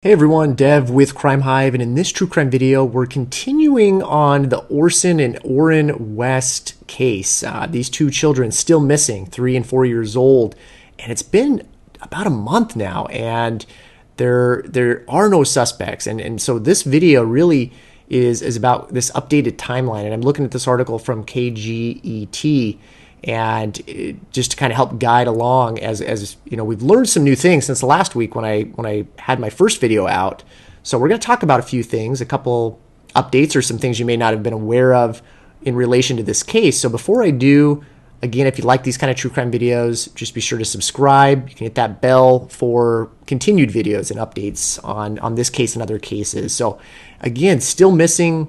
Hey everyone, Dev with Crime Hive, and in this true crime video, we're continuing on the Orson and Orrin West case. These two children still missing, 3 and 4 years old, and it's been about a month now, and there are no suspects. And so this video really is about this updated timeline, and I'm looking at this article from KGET. And just to kind of help guide along as you know, we've learned some new things since last week when I had my first video out. So we're going to talk about a few things, a couple updates or some things you may not have been aware of in relation to this case. So before I do, again, if you like these kind of true crime videos, just be sure to subscribe. You can hit that bell for continued videos and updates on this case and other cases. So again, still missing.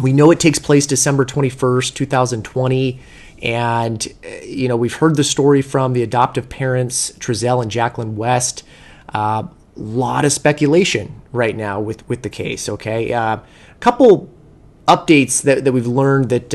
We know it takes place December 21st, 2020. And, you know, we've heard the story from the adoptive parents, Trezell and Jacqueline West. A lot of speculation right now with the case, okay? A couple updates that we've learned that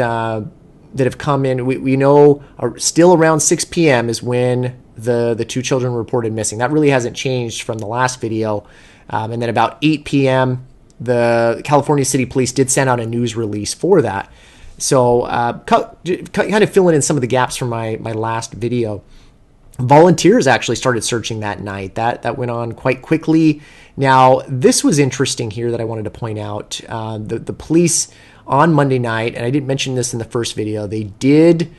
have come in. We know are still around 6 p.m. is when the two children were reported missing. That really hasn't changed from the last video. And then about 8 p.m., the California City Police did send out a news release for that. So kind of filling in some of the gaps from my last video. Volunteers actually started searching that night. That went on quite quickly. Now, this was interesting here that I wanted to point out. The police on Monday night, and I didn't mention this in the first video, they did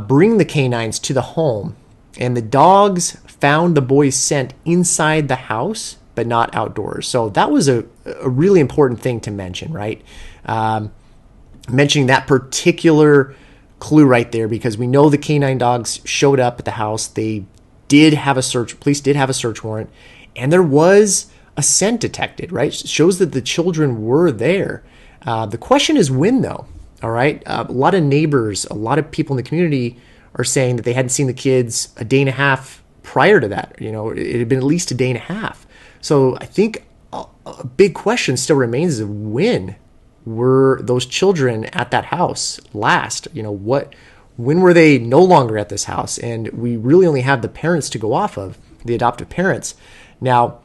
bring the canines to the home. And the dogs found the boy's scent inside the house, but not outdoors. So that was a really important thing to mention, right? Mentioning that particular clue right there, because we know the canine dogs showed up at the house. They did have a search, police did have a search warrant, and there was a scent detected, right? It shows that the children were there. The question is when, though, all right? A lot of neighbors, a lot of people in the community are saying that they hadn't seen the kids a day and a half prior to that. You know, it had been at least a day and a half. So I think a big question still remains of when were those children at that house last? You know, when were they no longer at this house? And we really only have the parents to go off of, the adoptive parents. Now,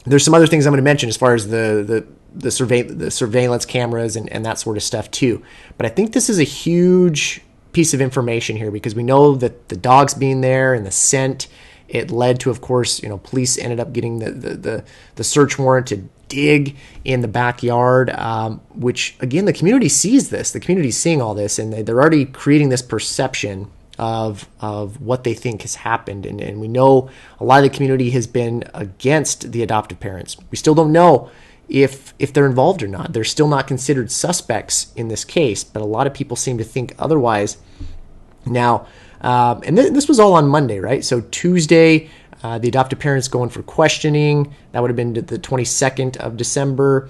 there's some other things I'm going to mention as far as the surveillance cameras and that sort of stuff too. But I think this is a huge piece of information here, because we know that the dogs being there and the scent, it led to, of course, you know, police ended up getting the search warrant to dig in the backyard, which, again, the community sees this. The community's seeing all this, and they're already creating this perception of what they think has happened. And we know a lot of the community has been against the adoptive parents. We still don't know if they're involved or not. They're still not considered suspects in this case, but a lot of people seem to think otherwise. Now, and this was all on Monday, right? So Tuesday, the adoptive parents going for questioning. That would have been the 22nd of December.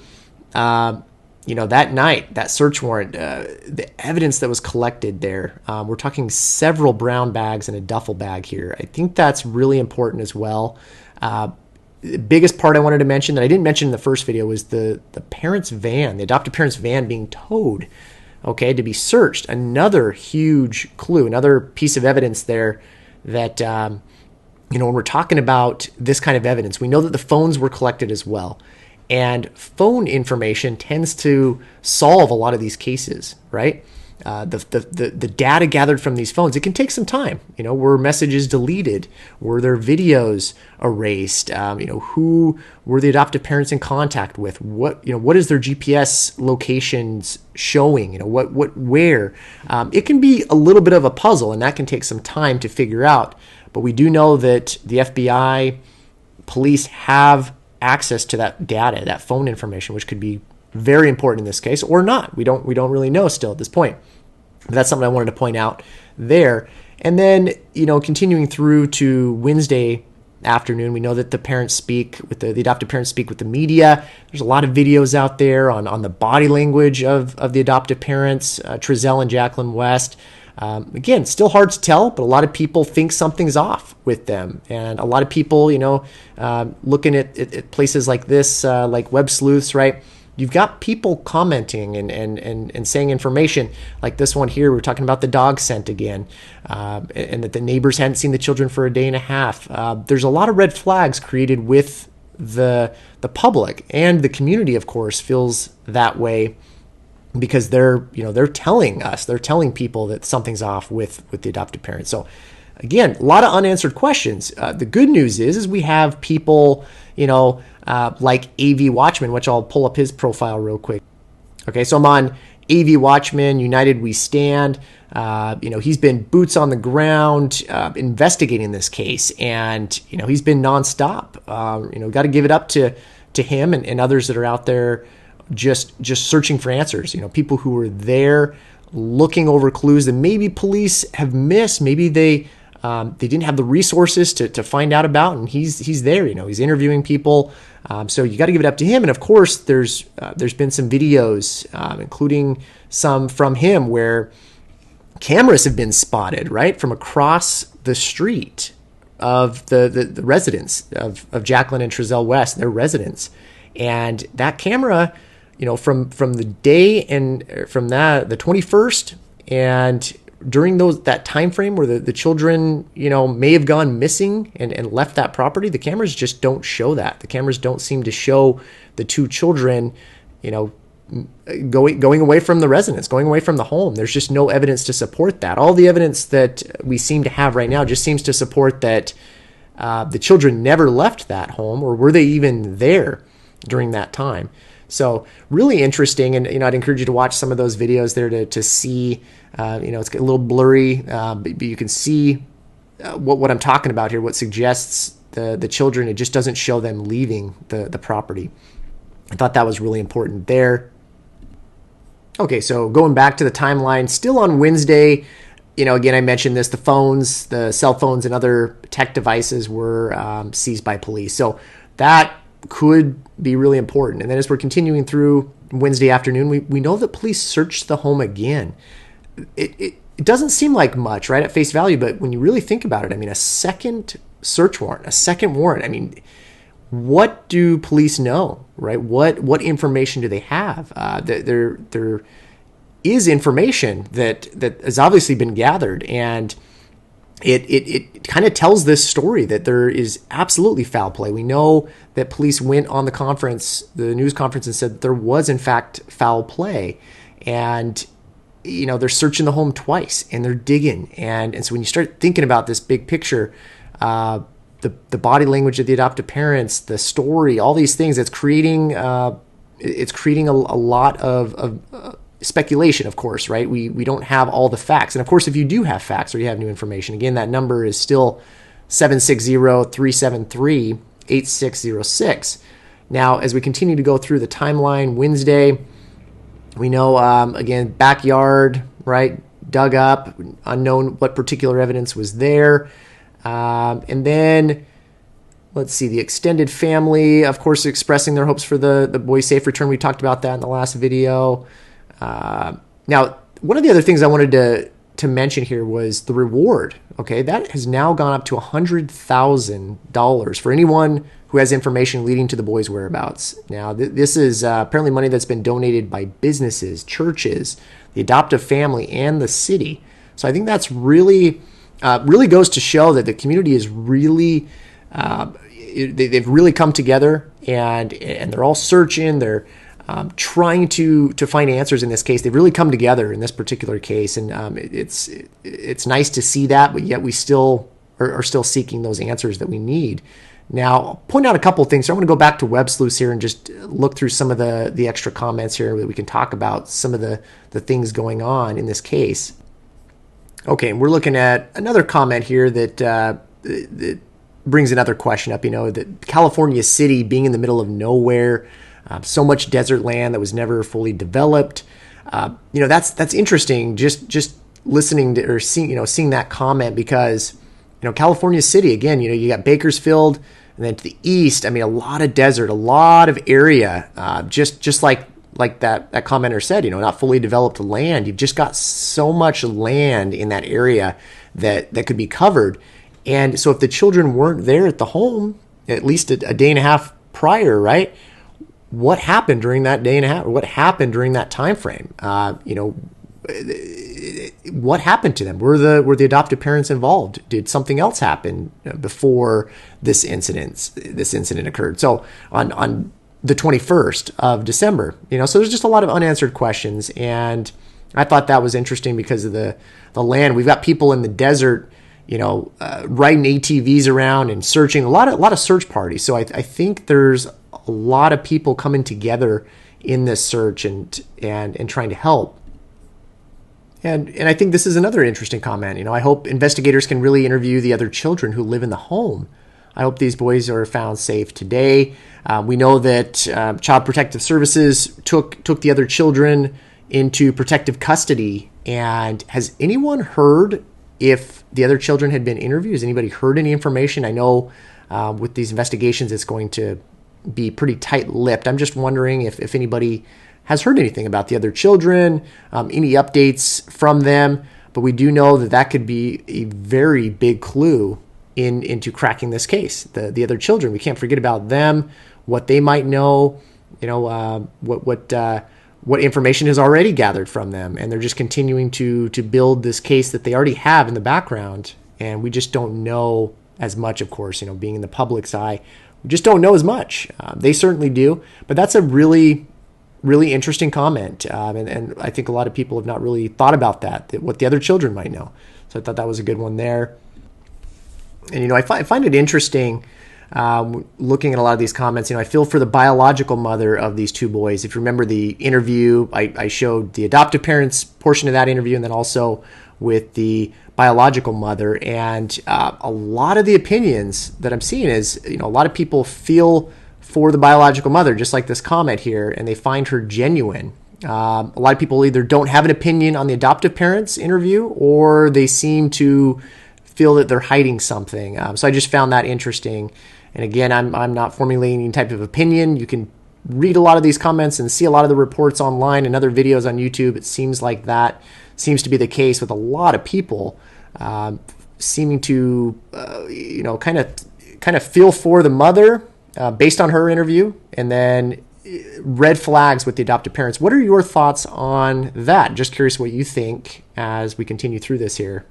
You know, that night, that search warrant, the evidence that was collected there, we're talking several brown bags and a duffel bag here. I think that's really important as well. The biggest part I wanted to mention that I didn't mention in the first video was the parents' van, the adoptive parents' van being towed, okay, to be searched. Another huge clue, another piece of evidence there that, you know, when we're talking about this kind of evidence, we know that the phones were collected as well. And phone information tends to solve a lot of these cases, right? The data gathered from these phones, it can take some time. You know, were messages deleted? Were there videos erased? You know, who were the adoptive parents in contact with? What is their GPS locations showing? You know, where? It can be a little bit of a puzzle, and that can take some time to figure out. But we do know that the FBI, police have access to that data, that phone information, which could be very important in this case, or not. We don't really know still at this point. But that's something I wanted to point out there. And then, you know, continuing through to Wednesday afternoon, we know that the parents speak with the adoptive parents speak with the media. There's a lot of videos out there on the body language of the adoptive parents, Trezell and Jacqueline West. Again, still hard to tell, but a lot of people think something's off with them. And a lot of people, you know, looking at places like this, like web sleuths, right? You've got people commenting and saying information like this one here. We're talking about the dog scent again, and that the neighbors hadn't seen the children for a day and a half. There's a lot of red flags created with the public and the community, of course, feels that way because they're telling us, they're telling people that something's off with the adoptive parents. So again, a lot of unanswered questions. The good news is we have people, like AV Watchman, which I'll pull up his profile real quick. Okay, so I'm on AV Watchman, United We Stand. He's been boots on the ground investigating this case, and he's been nonstop. Got to give it up to him and others that are out there just searching for answers. People who were there looking over clues that maybe police have missed. Maybe they didn't have the resources to find out about, and he's there. He's interviewing people. So you got to give it up to him. And of course, there's been some videos, including some from him, where cameras have been spotted right from across the street of the residence of Jacqueline and Trezell West, their residence. And that camera, from the day and from the 21st and during that time frame where the children, may have gone missing and left that property, the cameras just don't show that. The cameras don't seem to show the two children, going away from the residence, going away from the home. There's just no evidence to support that. All the evidence that we seem to have right now just seems to support that the children never left that home, or were they even there during that time? So really interesting, and I'd encourage you to watch some of those videos there to see. It's a little blurry, but you can see what I'm talking about here. What suggests the children? It just doesn't show them leaving the property. I thought that was really important there. Okay, so going back to the timeline, still on Wednesday. Again, I mentioned this: the cell phones, and other tech devices were seized by police. So that could be really important. And then as we're continuing through Wednesday afternoon, we know that police searched the home again. It doesn't seem like much, right, at face value, but when you really think about it, a second search warrant, a second warrant, what do police know, right? What information do they have? There is information that has obviously been gathered, and it kind of tells this story that there is absolutely foul play. We know that police went on the news conference, and said that there was in fact foul play, and they're searching the home twice, and they're digging, and so when you start thinking about this big picture, the body language of the adoptive parents, the story, all these things, it's creating a lot of speculation, of course, right? We don't have all the facts. And of course, if you do have facts or you have new information, again, that number is still 760-373-8606. Now, as we continue to go through the timeline, Wednesday, we know, again, backyard, right? Dug up, unknown what particular evidence was there. And then, let's see, the extended family, of course, expressing their hopes for the boy's safe return. We talked about that in the last video. Now, one of the other things I wanted to mention here was the reward. Okay, that has now gone up to $100,000 for anyone who has information leading to the boy's whereabouts. Now, this is apparently money that's been donated by businesses, churches, the adoptive family, and the city. So I think that's really goes to show that the community is really they've really come together, and they're all searching. They're trying to find answers in this case. They've really come together in this particular case, and it's nice to see that, but yet we still are still seeking those answers that we need. Now, I'll point out a couple of things. So I'm going to go back to Web Sleuths here and just look through some of the extra comments here that we can talk about some of the things going on in this case. Okay, and we're looking at another comment here that brings another question up. That California City being in the middle of nowhere, so much desert land that was never fully developed. That's interesting. Just listening to or seeing that comment, because California City, again, you got Bakersfield, and then to the east, a lot of desert, a lot of area, just like that commenter said, not fully developed land. You've just got so much land in that area that could be covered. And so if the children weren't there at the home, at least a day and a half prior, right? What happened during that day and a half? Or what happened during that time frame? what happened to them? Were the adoptive parents involved? Did something else happen before this incident occurred? So on the 21st of December, so there's just a lot of unanswered questions, and I thought that was interesting because of the land. We've got people in the desert, riding ATVs around and searching, a lot of search parties. So I think there's a lot of people coming together in this search and trying to help. And I think this is another interesting comment. I hope investigators can really interview the other children who live in the home. I hope these boys are found safe today. We know that Child Protective Services took the other children into protective custody. And has anyone heard if the other children had been interviewed? Has anybody heard any information? I know with these investigations, it's going to be pretty tight-lipped. I'm just wondering if anybody has heard anything about the other children, any updates from them. But we do know that could be a very big clue into cracking this case. The other children, we can't forget about them, what they might know, what information is already gathered from them, and they're just continuing to build this case that they already have in the background, and we just don't know as much, of course, being in the public's eye. We just don't know as much. They certainly do, but that's a really, really interesting comment, and I think a lot of people have not really thought about that what the other children might know. So I thought that was a good one there. And, I find it interesting looking at a lot of these comments. I feel for the biological mother of these two boys. If you remember the interview, I showed the adoptive parents portion of that interview and then also with the biological mother. And a lot of the opinions that I'm seeing is, a lot of people feel for the biological mother, just like this comment here, and they find her genuine. A lot of people either don't have an opinion on the adoptive parents interview, or they seem to feel that they're hiding something. So I just found that interesting. And again, I'm not formulating any type of opinion. You can read a lot of these comments and see a lot of the reports online and other videos on YouTube. It seems like that seems to be the case with a lot of people seeming to, kind of feel for the mother based on her interview, and then red flags with the adoptive parents. What are your thoughts on that? Just curious what you think as we continue through this here.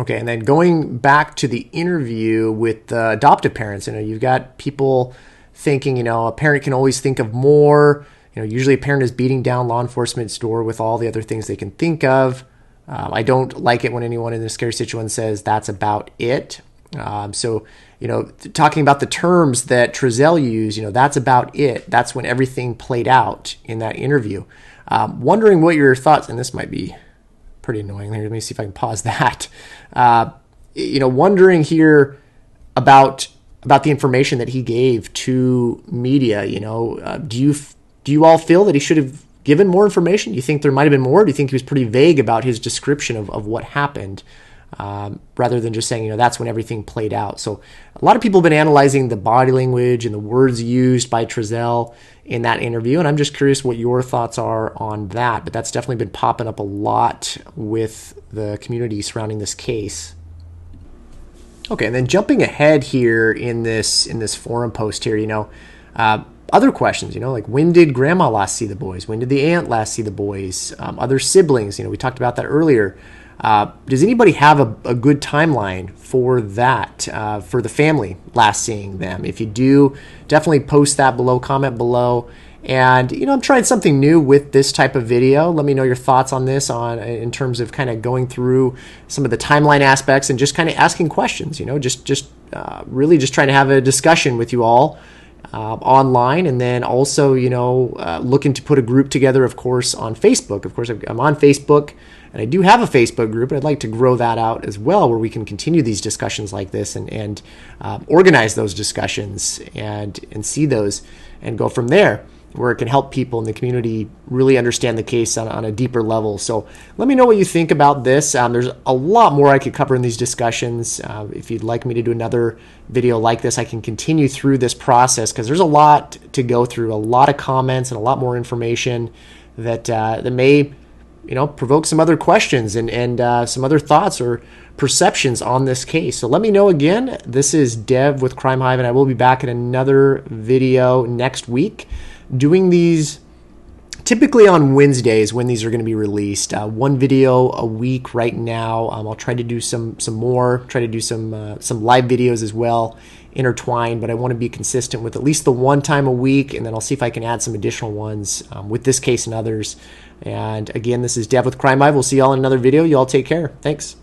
Okay, and then going back to the interview with the adoptive parents, you've got people thinking, a parent can always think of more. Usually a parent is beating down law enforcement's door with all the other things they can think of. I don't like it when anyone in a scary situation says that's about it. So, talking about the terms that Trezell used, that's about it. That's when everything played out in that interview. Wondering what your thoughts, and this might be pretty annoying. Let me see if I can pause that. Wondering here about the information that he gave to media. Do you all feel that he should have given more information? Do you think there might have been more? Do you think he was pretty vague about his description of what happened, rather than just saying, that's when everything played out? So a lot of people have been analyzing the body language and the words used by Trezell in that interview, and I'm just curious what your thoughts are on that. But that's definitely been popping up a lot with the community surrounding this case. Okay, and then jumping ahead here in this forum post here, other questions, like when did grandma last see the boys? When did the aunt last see the boys? Other siblings, we talked about that earlier. Does anybody have a good timeline for that, for the family last seeing them? If you do, definitely post that below, comment below. And, I'm trying something new with this type of video. Let me know your thoughts on this in terms of kind of going through some of the timeline aspects and just kind of asking questions, really just trying to have a discussion with you all online. And then also, looking to put a group together, of course, on Facebook. Of course, I'm on Facebook, and I do have a Facebook group, and I'd like to grow that out as well, where we can continue these discussions like this and organize those discussions and see those and go from there, where it can help people in the community really understand the case on a deeper level. So let me know what you think about this. There's a lot more I could cover in these discussions. If you'd like me to do another video like this, I can continue through this process, because there's a lot to go through, a lot of comments and a lot more information that may provoke some other questions and some other thoughts or perceptions on this case. So let me know again. This is Dev with Crime Hive, and I will be back in another video next week, doing these typically on Wednesdays when these are going to be released. One video a week right now. I'll try to do some more. Try to do some live videos as well, intertwined. But I want to be consistent with at least the one time a week, and then I'll see if I can add some additional ones with this case and others. And again, this is Dev with Crime Live. We'll see y'all in another video. You all take care. Thanks.